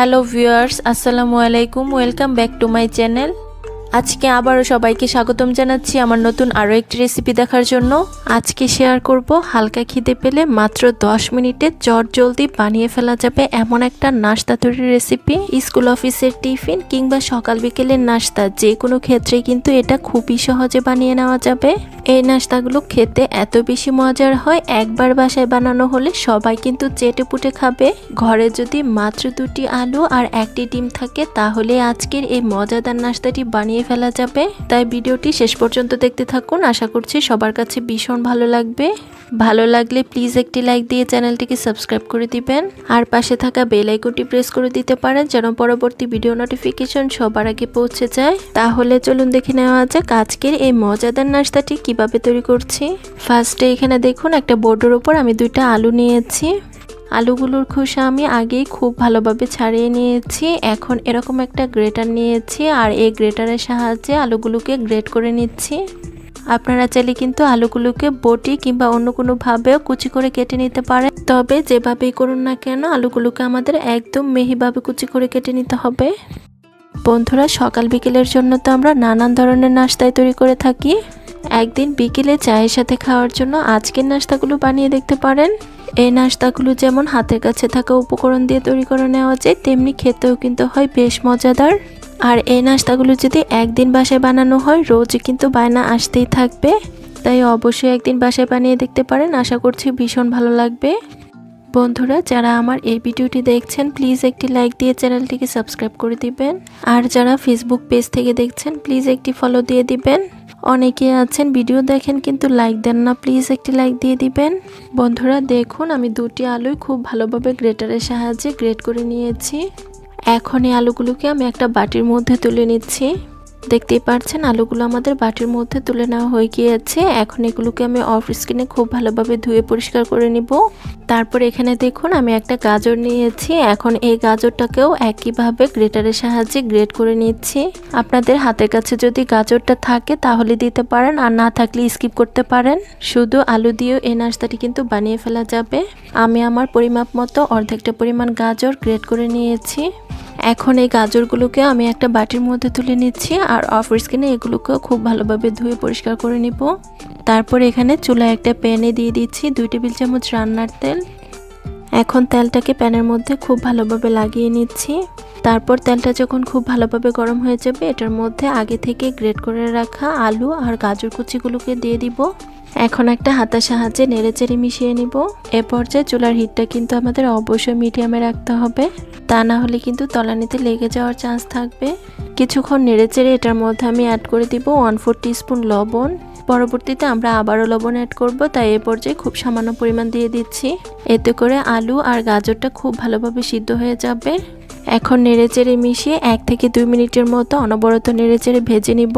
Hello viewers, আসসালামু আলাইকুম। Welcome back to my channel. আজকে আবারও সবাইকে স্বাগতম জানাচ্ছি আমার নতুন আরও একটি রেসিপি দেখার জন্য। আজকে শেয়ার করব হালকা খিদে পেলে মাত্র 10 মিনিটে চটজলদি বানিয়ে ফেলা যাবে এমন একটা নাস্তা তৈরির রেসিপি। স্কুল অফিসের টিফিন কিংবা সকাল বিকেলের নাস্তা যে কোনো ক্ষেত্রেই কিন্তু এটা খুবই সহজে বানিয়ে নেওয়া যাবে। এই নাস্তাগুলো খেতে এত বেশি মজার হয়, একবার বাসায় বানানো হলে সবাই কিন্তু চেটে পুটে খাবে। ঘরে যদি মাত্র 2টি আলু আর 1টি ডিম থাকে তাহলে আজকের এই মজাদার নাস্তাটি বানিয়ে ফেলা যাবে। তাই ভিডিওটি শেষ পর্যন্ত দেখতে থাকুন, আশা করছি সবার কাছে ভীষণ ভালো লাগবে। ভালো লাগলে প্লিজ একটি লাইক দিয়ে চ্যানেলটিকে সাবস্ক্রাইব করে দিবেন আর পাশে থাকা বেল আইকনটি প্রেস করে দিতে পারেন যেন পরবর্তী ভিডিও নোটিফিকেশন সবার আগে পৌঁছে যায়। তাহলে চলুন দেখে নেওয়া যাক আজকের এই মজাদার নাস্তাটি কিভাবে তৈরি করছি। ফার্স্টে এখানে দেখুন একটা বোর্ডের উপর আমি 2টা আলু নিয়েছি। আলুগুলোর খোসা আমি আগেই খুব ভালোভাবে ছাড়িয়ে নিয়েছি। এখন এরকম একটা গ্রেটার নিয়েছি আর এই গ্রেটারের সাহায্যে আলুগুলোকে গ্রেট করে নিচ্ছি। আপনারা চাইলে কিন্তু আলুগুলোকে বটি কিংবা অন্য কোনোভাবেও কুচি করে কেটে নিতে পারেন, তবে যেভাবেই করুন না কেন আলুগুলোকে আমাদের একদম মিহিভাবে কুচি করে কেটে নিতে হবে। বন্ধুরা, সকাল বিকেলের জন্য তো আমরা নানান ধরনের নাস্তায় তৈরি করে থাকি। একদিন বিকেলে চায়ের সাথে খাওয়ার জন্য আজকের নাস্তাগুলো বানিয়ে দেখতে পারেন। এই নাস্তাগুলো যেমন হাতের কাছে থাকা উপকরণ দিয়ে তৈরি করে নেওয়া যায়, তেমনি খেতেও কিন্তু হয় বেশ মজাদার। আর এই নাস্তাগুলো যদি একদিন বাসায় বানানো হয় রোজ কিন্তু বায়না আসতেই থাকবে। তাই অবশ্যই একদিন বাসায় বানিয়ে দেখতে পারেন, আশা করছি ভীষণ ভালো লাগবে। বন্ধুরা, যারা আমার এই ভিডিওটি দেখছেন প্লিজ একটি লাইক দিয়ে চ্যানেলটিকে সাবস্ক্রাইব করে দিবেন। আর যারা ফেসবুক পেজ থেকে দেখছেন প্লিজ একটি ফলো দিয়ে দিবেন। অনেকে আছেন ভিডিও দেখেন কিন্তু লাইক দেন না, প্লিজ একটি লাইক দিয়ে দিবেন। বন্ধুরা দেখুন, আমি 2টি আলুই খুব ভালোভাবে গ্রেটারের সাহায্যে গ্রেট করে নিয়েছি। এখন এই আলুগুলোকে আমি একটা বাটির মধ্যে তুলে নিচ্ছি। দেখতেই পাচ্ছেন আলুগুলো আমাদের বাটির মধ্যে তুলে নেওয়া হয়ে গিয়েছে। এখন এগুলোকে আমি অফ স্ক্রিনে খুব ভালোভাবে ধুয়ে পরিষ্কার করে নিব। তারপর এখানে দেখুন আমি একটা গাজর নিয়েছি। এখন এই গাজরটাকেও একইভাবে গ্রেটারের সাহায্যে গ্রেট করে নিচ্ছি। আপনাদের হাতের কাছে যদি গাজরটা থাকে তাহলে দিতে পারেন, আর না থাকলে স্কিপ করতে পারেন। শুধু আলু দিয়েও এই নাস্তাটি কিন্তু বানিয়ে ফেলা যাবে। আমি আমার পরিমাপ মতো অর্ধেকটা পরিমাণ গাজর গ্রেট করে নিয়েছি। এখন এই গাজরগুলোকে আমি একটা বাটির মধ্যে তুলে নিচ্ছি আর অফ স্ক্রিনে এগুলোকেও খুব ভালোভাবে ধুয়ে পরিষ্কার করে নিব। তারপর এখানে চুলায় একটা প্যানে দিয়ে দিচ্ছি 2 টেবিল চামচ রান্নার তেল। এখন তেলটাকে প্যানের মধ্যে খুব ভালোভাবে লাগিয়ে নিচ্ছি। তারপর তেলটা যখন খুব ভালোভাবে গরম হয়ে যাবে এটার মধ্যে আগে থেকে গ্রেট করে রাখা আলু আর গাজর কুচিগুলোকে দিয়ে দিব। এখন একটা হাতার সাহায্যে নেড়েচেড়ে মিশিয়ে নিব। এ পর্যায়ে চুলার হিটটা কিন্তু আমাদের অবশ্যই মিডিয়ামে রাখতে হবে, তা না হলে কিন্তু তলানিতে লেগে যাওয়ার চান্স থাকবে। কিছুক্ষণ নেড়েচেড়ে এটার মধ্যে আমি অ্যাড করে দিব 1/4 টিস্পুন লবণ। পরবর্তীতে আমরা আবারও লবণ অ্যাড করব, তাই এ পর্যায়ে খুব সামান্য পরিমাণ দিয়ে দিচ্ছি। এতে করে আলু আর গাজরটা খুব ভালোভাবে সিদ্ধ হয়ে যাবে। এখন নেড়েচেড়ে মিশিয়ে 1 থেকে 2 মিনিটের মতো অনবরত নেড়েচেড়ে ভেজে নিব।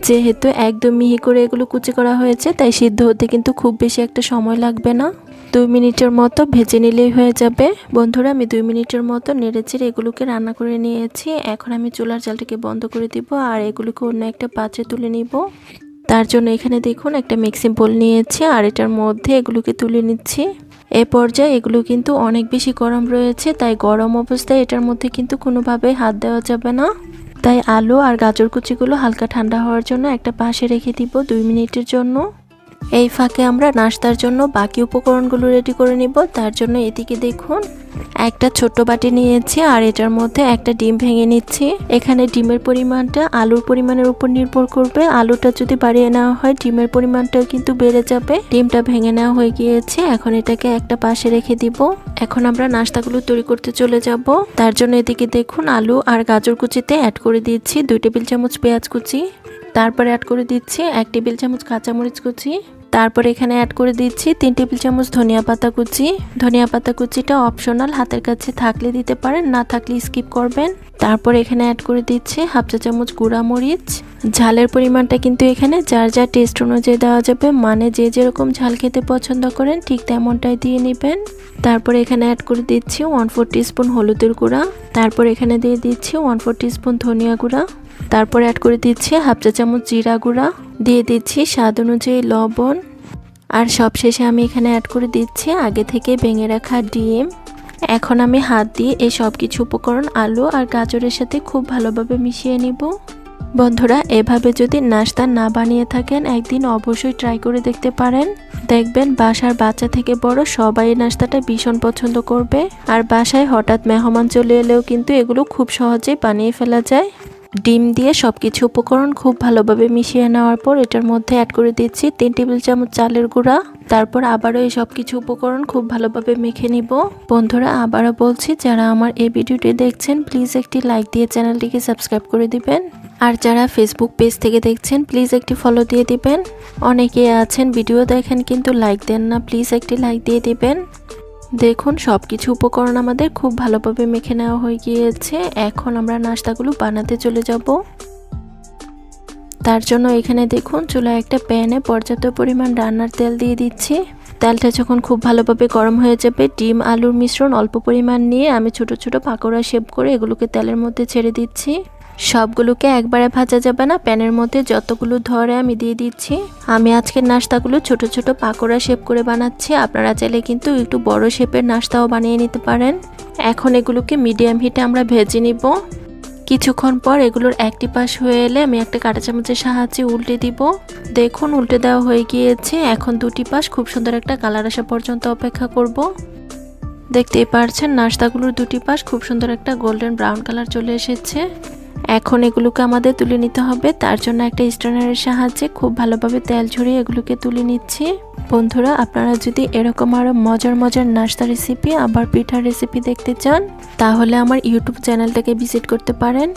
যেহেতু একদম মিহি করে এগুলো কুচি করা হয়েছে তাই সিদ্ধ হতে কিন্তু খুব বেশি একটা সময় লাগবে না। 2 মিনিটের মতো ভেজে নিলেই হয়ে যাবে। বন্ধুরা, আমি 2 মিনিটের মতো নেড়েচেড়ে এগুলোকে রান্না করে নিয়েছি। এখন আমি চুলার জালটাকে বন্ধ করে দিব আর এগুলোকে অন্য একটা পাত্রে তুলে নিব। তার জন্য এখানে দেখুন একটা মিক্সিং বোল নিয়েছি আর এটার মধ্যে এগুলোকে তুলে নিচ্ছি। এ পর্যায়ে এগুলো কিন্তু অনেক বেশি গরম রয়েছে, তাই গরম অবস্থায় এটার মধ্যে কিন্তু কোনোভাবে হাত দেওয়া যাবে না। তাই আলু আর গাজর কুচিগুলো হালকা ঠান্ডা হওয়ার জন্য একটা পাশে রেখে দিব 2 মিনিটের জন্য। এই ফাঁকে আমরা নাস্তার জন্য বাকি উপকরণগুলো রেডি করে নিব। তার জন্য এদিকে দেখুন একটা ছোট বাটি নিয়েছি আর এটার মধ্যে একটা ডিম ভেঙে নিচ্ছি। এখানে ডিমের পরিমাণটা আলুর পরিমাণের উপর নির্ভর করবে। আলুটা যদি বাড়িয়ে নেওয়া হয় ডিমের পরিমাণটাও কিন্তু বেড়ে যাবে। ডিমটা ভেঙে নেওয়া হয়ে গিয়েছে, এখন এটাকে একটা পাশে রেখে দিব। এখন আমরা নাস্তাগুলো তৈরি করতে চলে যাব। তার জন্য এদিকে দেখুন আলু আর গাজর কুচিতে অ্যাড করে দিচ্ছি 2 টেবিল চামচ পেঁয়াজ কুচি। তারপরে অ্যাড করে দিচ্ছি 1 টেবিল চামচ কাঁচামরিচ কুচি। তারপর এখানে অ্যাড করে দিচ্ছি 3 টেবিল চামচ ধনিয়া পাতা কুচি। ধনিয়া পাতা কুচিটা অপশনাল, হাতের কাছে থাকলে দিতে পারেন, না থাকলে স্কিপ করবেন। তারপর এখানে অ্যাড করে দিচ্ছি 1/2 চা চামচ গুঁড়া মরিচ। ঝালের পরিমাণটা কিন্তু এখানে যার যার টেস্ট অনুযায়ী দেওয়া যাবে, মানে যে যেরকম ঝাল খেতে পছন্দ করেন ঠিক তেমনটাই দিয়ে নেবেন। তারপর এখানে অ্যাড করে দিচ্ছি 1/4 টিস্পুন হলুদের গুঁড়া। তারপর এখানে দিয়ে দিচ্ছি 1/4 টিস্পুন ধনিয়া গুঁড়া। তারপর অ্যাড করে দিচ্ছি 1/2 চা চামচ জিরা গুঁড়া। দিয়ে দিচ্ছি স্বাদ অনুযায়ী লবণ। আর সবশেষে আমি এখানে অ্যাড করে দিচ্ছি আগে থেকে ভেঙে রাখা ডিম। এখন আমি হাত দিয়ে এই সব কিছু উপকরণ আলু আর গাজরের সাথে খুব ভালোভাবে মিশিয়ে নিব। বন্ধুরা, এভাবে যদি নাস্তা না বানিয়ে থাকেন একদিন অবশ্যই ট্রাই করে দেখতে পারেন। দেখবেন বাসার বাচ্চা থেকে বড় সবাই এই নাস্তাটা ভীষণ পছন্দ করবে। আর বাসায় হঠাৎ মেহমান চলে এলেও কিন্তু এগুলো খুব সহজেই বানিয়ে ফেলা যায়। ডিম দিয়ে সবকিছু উপকরণ খুব ভালোভাবে মিশিয়ে নেওয়ার পর এটার মধ্যে অ্যাড করে দিচ্ছি 3 টেবিল চামচ চালের গুঁড়া। তারপর আবারও এই সব কিছু উপকরণ খুব ভালোভাবে মেখে নিব। বন্ধুরা, আবারও বলছি, যারা আমার এই ভিডিওটি দেখছেন প্লিজ একটি লাইক দিয়ে চ্যানেলটিকে সাবস্ক্রাইব করে দিবেন। আর যারা ফেসবুক পেজ থেকে দেখছেন প্লিজ একটি ফলো দিয়ে দিবেন। অনেকে আছেন ভিডিও দেখেন কিন্তু লাইক দেন না, প্লিজ একটি লাইক দিয়ে দিবেন। দেখুন সব কিছু উপকরণ আমাদের খুব ভালোভাবে মেখে নেওয়া হয়ে গিয়েছে। এখন আমরা নাস্তাগুলো বানাতে চলে যাব। তার জন্য এখানে দেখুন চুলায় একটা প্যানে পর্যাপ্ত পরিমাণ রান্নার তেল দিয়ে দিচ্ছি। তেলটা যখন খুব ভালোভাবে গরম হয়ে যাবে, ডিম আলুর মিশ্রণ অল্প পরিমাণ নিয়ে আমি ছোট ছোট পাকোড়া শেপ করে এগুলোকে তেলের মধ্যে ছেড়ে দিচ্ছি। সবগুলোকে একবারে ভাজা যাবে না, প্যানের মধ্যে যতগুলো ধরে আমি দিয়ে দিচ্ছি। আমি আজকের নাস্তাগুলো ছোট ছোট পাকোড়া শেপ করে বানাচ্ছি। আপনারা চাইলে কিন্তু একটু বড় শেপের নাস্তাও বানিয়ে নিতে পারেন। এখন এগুলোকে মিডিয়াম হিটে আমরা ভেজে নিব। কিছুক্ষণ পর এগুলোর একটি পাশ হয়ে এলে আমি একটা কাঁটা চামচের সাহায্যে উল্টে দিব। দেখুন উল্টে দেওয়া হয়ে গিয়েছে। এখন দুটি পাশ খুব সুন্দর একটা কালার আসা পর্যন্ত অপেক্ষা করব। দেখতেই পারছেন নাস্তাগুলোর দুটি পাশ খুব সুন্দর একটা গোল্ডেন ব্রাউন কালার চলে এসেছে। এখন এগুলোকে আমাদের তুলে নিতে হবে। তার জন্য একটা স্ট্রেনারের সাহায্যে খুব ভালোভাবে তেল ঝরিয়ে এগুলোকে তুলে নিচ্ছি। বন্ধুরা, আপনারা যদি এরকম আরও মজার মজার নাস্তা রেসিপি আবার পিঠার রেসিপি দেখতে চান তাহলে আমার ইউটিউব চ্যানেলটাকে ভিজিট করতে পারেন।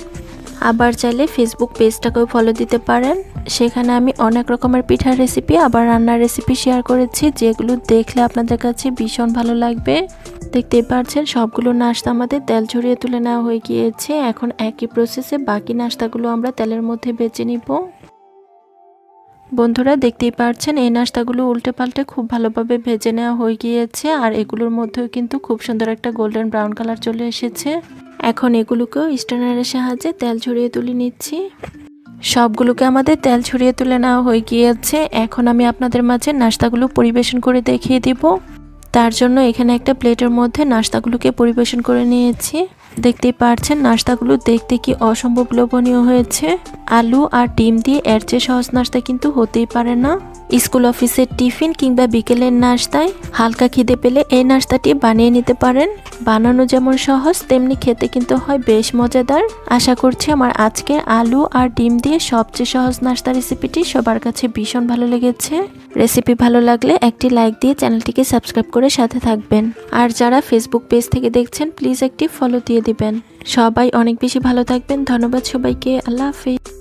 আবার চাইলে ফেসবুক পেজটাকেও ফলো দিতে পারেন। সেখানে আমি অনেক রকমের পিঠার রেসিপি আবার রান্নার রেসিপি শেয়ার করেছি, যেগুলো দেখলে আপনাদের কাছে ভীষণ ভালো লাগবে। দেখতেই পাচ্ছেন সবগুলো নাস্তা আমাদের তেল ঝরিয়ে তুলে নেওয়া হয়ে গিয়েছে। এখন একই প্রসেসে বাকি নাস্তাগুলো আমরা তেলের মধ্যে বেজে নিব। বন্ধুরা, দেখতেই পাচ্ছেন এই নাস্তাগুলো উল্টে পাল্টে খুব ভালোভাবে ভেজে নেওয়া হয়ে গিয়েছে। আর এগুলোর মধ্যেও কিন্তু খুব সুন্দর একটা গোল্ডেন ব্রাউন কালার চলে এসেছে। এখন এগুলোকেও স্ট্রেনারের সাহায্যে তেল ছড়িয়ে তুলে নিচ্ছি। সবগুলোকে আমাদের তেল ছড়িয়ে তুলে নেওয়া হয়ে গিয়েছে। এখন আমি আপনাদের মাঝে নাস্তাগুলো পরিবেশন করে দেখিয়ে দিব। তার জন্য এখানে একটা প্লেটের মধ্যে নাস্তাগুলোকে পরিবেশন করে নিয়েছি। দেখতেই পারছেন নাস্তাগুলো দেখতে কি অসম্ভব লোভনীয় হয়েছে। আলু আর ডিম দিয়ে এর চেয়ে সহজ নাস্তা কিন্তু হতেই পারে না। স্কুল অফিসের টিফিন কিংবা বিকেলের নাস্তায় হালকা খিদে পেলে এই নাস্তাটি বানিয়ে নিতে পারেন। বানানো যেমন সহজ তেমনি খেতে কিন্তু হয় বেশ মজাদার। আশা করছি আমার আজকের আলু আর ডিম দিয়ে সবচেয়ে সহজ নাস্তা রেসিপিটি সবার কাছে ভীষণ ভালো লেগেছে। রেসিপি ভালো লাগলে একটি লাইক দিয়ে চ্যানেলটিকে সাবস্ক্রাইব করে সাথে থাকবেন। আর যারা ফেসবুক পেজ থেকে দেখছেন প্লিজ একটি ফলো দিয়ে দিবেন। সবাই অনেক বেশি ভালো থাকবেন। ধন্যবাদ সবাইকে। আল্লাহ হাফেজ।